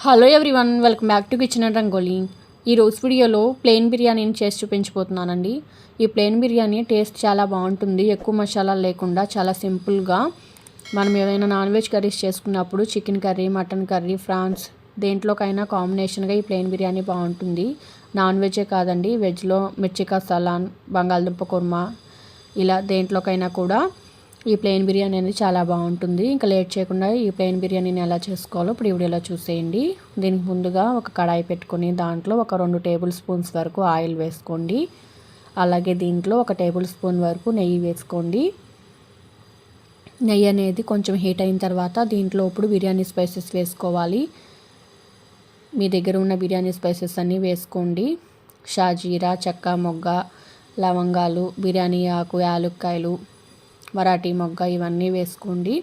Hello everyone, welcome back to kitchen and rangoli. ఈ రోజు వీడియోలో ప్లెయిన్ బిర్యానీని చేసి చూపించబోతున్నానండి. ఈ ప్లెయిన్ బిర్యానీ టేస్ట్ చాలా బాగుంటుంది. ఎక్కువ మసాలాలు లేకుండా చాలా సింపుల్గా మనం ఏమైనా నాన్ వెజ్ కర్రీస్ చేసుకున్నప్పుడు chicken curry, mutton curry, prawns దేంట్లోకైనా కాంబినేషన్గా ఈ ప్లెయిన్ బిర్యానీ బాగుంటుంది. నాన్ వెజ్జే కాదండి, వెజ్లో మిర్చి కసాలాన్, బంగాళదుంప కుర్మా ఇలా దేంట్లోకైనా కూడా ఈ ప్లెయిన్ బిర్యానీ అనేది చాలా బాగుంటుంది. ఇంకా లేట్ చేయకుండా ఈ ప్లెయిన్ బిర్యానీని ఎలా చేసుకోవాలో ఇప్పుడు ఈ వీడియోలో చూసేయండి. దీనికి ముందుగా ఒక కడాయి పెట్టుకొని దాంట్లో ఒక 2 టేబుల్ స్పూన్స్ వరకు ఆయిల్ వేసుకోండి. అలాగే దీంట్లో 1 టేబుల్ స్పూన్ వరకు నెయ్యి వేసుకోండి. నెయ్యి అనేది కొంచెం హీట్ అయిన తర్వాత దీంట్లో ఇప్పుడు బిర్యానీ స్పైసెస్ వేసుకోవాలి. మీ దగ్గర ఉన్న బిర్యానీ స్పైసెస్ అన్నీ వేసుకోండి. షాజీరా, చెక్క మొగ్గ, లవంగాలు, బిర్యానీ ఆకు, యాలక్కాయలు, మరాఠీ మొగ్గ ఇవన్నీ వేసుకోండి.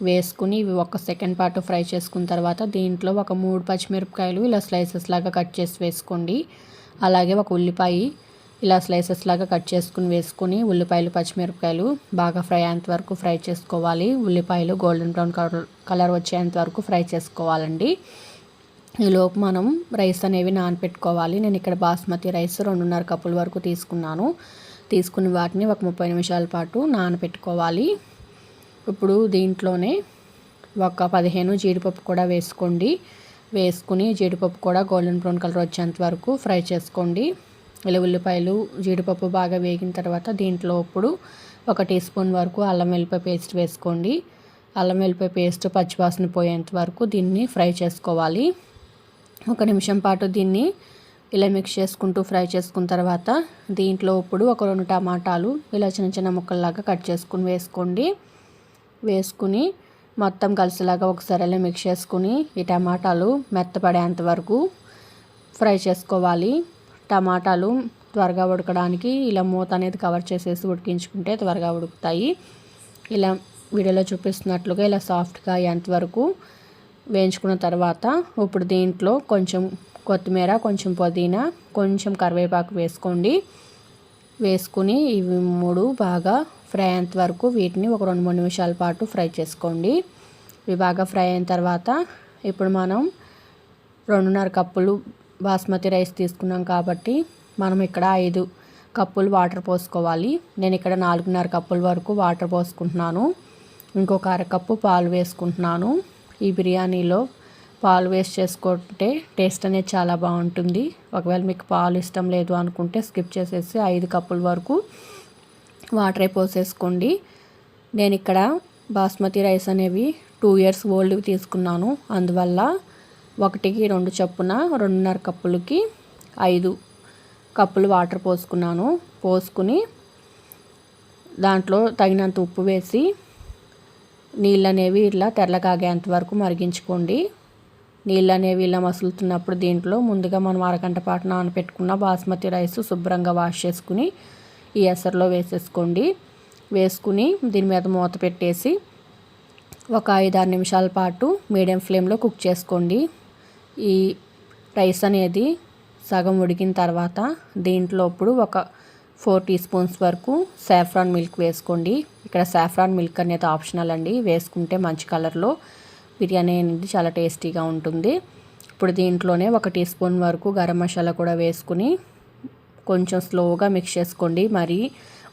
వేసుకుని ఇవి 1 సెకండ్ పాటు ఫ్రై చేసుకున్న తర్వాత దీంట్లో ఒక 3 పచ్చిమిరపకాయలు ఇలా స్లైసెస్ లాగా కట్ చేసి వేసుకోండి. అలాగే ఒక ఉల్లిపాయ ఇలా స్లైసెస్ లాగా కట్ చేసుకుని వేసుకుని ఉల్లిపాయలు, పచ్చిమిరపకాయలు బాగా ఫ్రై అయ్యేంత వరకు ఫ్రై చేసుకోవాలి. ఉల్లిపాయలు గోల్డెన్ బ్రౌన్ కలర్ వచ్చేంత వరకు ఫ్రై చేసుకోవాలండి. ఈలోపు మనం రైస్ అనేవి నానపెట్టుకోవాలి. నేను ఇక్కడ బాస్మతి రైస్ 2.5 కప్పుల వరకు తీసుకుని వాటిని ఒక 30 నిమిషాల పాటు నానపెట్టుకోవాలి. ఇప్పుడు దీంట్లోనే ఒక 15 జీడిపప్పు కూడా వేసుకోండి. వేసుకుని జీడిపప్పు కూడా గోల్డెన్ బ్రౌన్ కలర్ వచ్చేంత వరకు ఫ్రై చేసుకోండి. ఇలా ఉల్లిపాయలు, జీడిపప్పు బాగా వేగిన తర్వాత దీంట్లో ఇప్పుడు 1 టీ స్పూన్ వరకు అల్లం వెల్లిపాయ పేస్ట్ వేసుకోండి. అల్లం వెల్లిపాయ పేస్ట్ పచ్చివాసన పోయేంత వరకు దీన్ని ఫ్రై చేసుకోవాలి. 1 నిమిషం పాటు దీన్ని ఇలా మిక్స్ చేసుకుంటూ ఫ్రై చేసుకున్న తర్వాత దీంట్లో ఇప్పుడు ఒక 2 టమాటాలు ఇలా చిన్న చిన్న ముక్కల్లాగా కట్ చేసుకుని వేసుకోండి. వేసుకుని మొత్తం కలిసేలాగా ఒకసారి ఇలా మిక్స్ చేసుకుని ఈ టమాటాలు మెత్తపడేంత వరకు ఫ్రై చేసుకోవాలి. టమాటాలు త్వరగా ఉడకడానికి ఇలా మూత అనేది కవర్ చేసేసి ఉడికించుకుంటే త్వరగా ఉడుకుతాయి. ఇలా వీడియోలో చూపిస్తున్నట్లుగా ఇలా సాఫ్ట్గా అయ్యేంత వరకు వేయించుకున్న తర్వాత ఇప్పుడు దీంట్లో కొంచెం కొత్తిమీర, కొంచెం పుదీనా, కొంచెం కరివేపాకు వేసుకోండి. వేసుకుని ఇవి 3 బాగా ఫ్రై అయ్యేంత వరకు వీటిని ఒక 2-3 నిమిషాల పాటు ఫ్రై చేసుకోండి. ఇవి బాగా ఫ్రై అయిన తర్వాత ఇప్పుడు మనం 2.5 కప్పులు బాస్మతి రైస్ తీసుకున్నాం కాబట్టి మనం ఇక్కడ 5 కప్పులు వాటర్ పోసుకోవాలి. నేను ఇక్కడ 4.5 కప్పుల వరకు వాటర్ పోసుకుంటున్నాను. ఇంకొక 1/2 కప్పు పాలు వేసుకుంటున్నాను. ఈ బిర్యానీలో పాలు వేస్ట్ చేసుకుంటే టేస్ట్ అనేది చాలా బాగుంటుంది. ఒకవేళ మీకు పాలు ఇష్టం లేదు అనుకుంటే స్కిప్ చేసేసి 5 కప్పుల వరకు వాటరే పోసేసుకోండి. నేను ఇక్కడ బాస్మతి రైస్ అనేవి 2 ఇయర్స్ ఓల్డ్వి తీసుకున్నాను. అందువల్ల 1కి 2 చొప్పున 2.5 కప్పులకి 5 కప్పులు వాటర్ పోసుకున్నాను. పోసుకుని దాంట్లో తగినంత ఉప్పు వేసి నీళ్ళు అనేవి ఇలా తెల్లగాగేంత వరకు మరిగించుకోండి. నీళ్ళు అనేవి ఇలా మసులుతున్నప్పుడు దీంట్లో ముందుగా మనం 1 గంట పాటు నానపెట్టుకున్న బాస్మతి రైస్ శుభ్రంగా వాష్ చేసుకుని ఈ ఎసరులో వేసేసుకోండి. వేసుకుని దీని మీద మూత పెట్టేసి ఒక 5-6 నిమిషాల పాటు మీడియం ఫ్లేమ్లో కుక్ చేసుకోండి. ఈ రైస్ అనేది సగం ఉడికిన తర్వాత దీంట్లో ఇప్పుడు ఒక 4 టీ స్పూన్స్ వరకు సాఫ్రాన్ మిల్క్ వేసుకోండి. ఇక్కడ సాఫ్రాన్ మిల్క్ అనేది ఆప్షనల్ అండి. వేసుకుంటే మంచి కలర్లో బిర్యానీ అనేది చాలా టేస్టీగా ఉంటుంది. ఇప్పుడు దీంట్లోనే 1 టీ స్పూన్ వరకు గరం మసాలా కూడా వేసుకుని కొంచెం స్లోగా మిక్స్ చేసుకోండి. మరి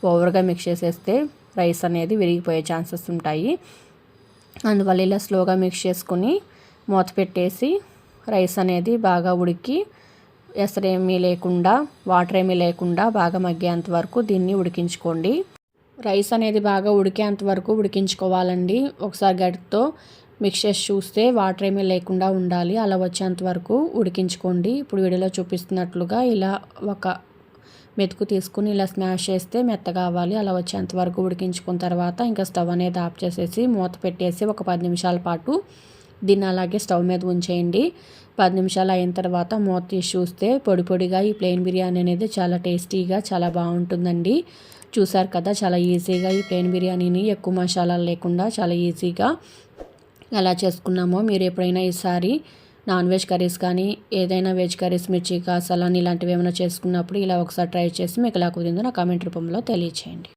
ఓవర్గా మిక్స్ చేసేస్తే రైస్ అనేది విరిగిపోయే ఛాన్సెస్ ఉంటాయి. అందువల్ల ఇలా స్లోగా మిక్స్ చేసుకుని మూత పెట్టేసి రైస్ అనేది బాగా ఉడికి ఎసరేమీ లేకుండా, వాటర్ ఏమీ లేకుండా బాగా మగ్గేంత వరకు దీన్ని ఉడికించుకోండి. రైస్ అనేది బాగా ఉడికేంత వరకు ఉడికించుకోవాలండి. ఒకసారి గరిటెతో మిక్స్ చేసి చూస్తే వాటర్ ఏమీ లేకుండా ఉండాలి. అలా వచ్చేంత వరకు ఉడికించుకోండి. ఇప్పుడు వీడియోలో చూపిస్తున్నట్లుగా ఇలా ఒక మెతుకు తీసుకుని ఇలా స్మాష్ చేస్తే మెత్తగా అవ్వాలి. అలా వచ్చేంత వరకు ఉడికించుకున్న తర్వాత ఇంకా స్టవ్ అనేది ఆఫ్ చేసేసి మూత పెట్టేసి ఒక 10 నిమిషాల పాటు దీన్ని అలాగే స్టవ్ మీద ఉంచేయండి. 10 నిమిషాలు అయిన తర్వాత మూత తీసి చూస్తే పొడి పొడిగా ఈ ప్లెయిన్ బిర్యానీ అనేది చాలా టేస్టీగా చాలా బాగుంటుందండి. చూసారు కదా, చాలా ఈజీగా ఈ ప్లెయిన్ బిర్యానీని ఎక్కువ మసాలాలు లేకుండా చాలా ఈజీగా ఎలా చేసుకున్నామో మీరు ఎప్పుడైనా ఈసారి నాన్ వెజ్ కర్రీస్ కానీ ఏదైనా వెజ్ కర్రీస్, మిర్చి కసాలాన్ ఇలాంటివి ఏమైనా చేసుకున్నప్పుడు ఇలా ఒకసారి ట్రై చేసి మీకు ఎలా కుదిరిందో నా కామెంట్ రూపంలో తెలియచేయండి.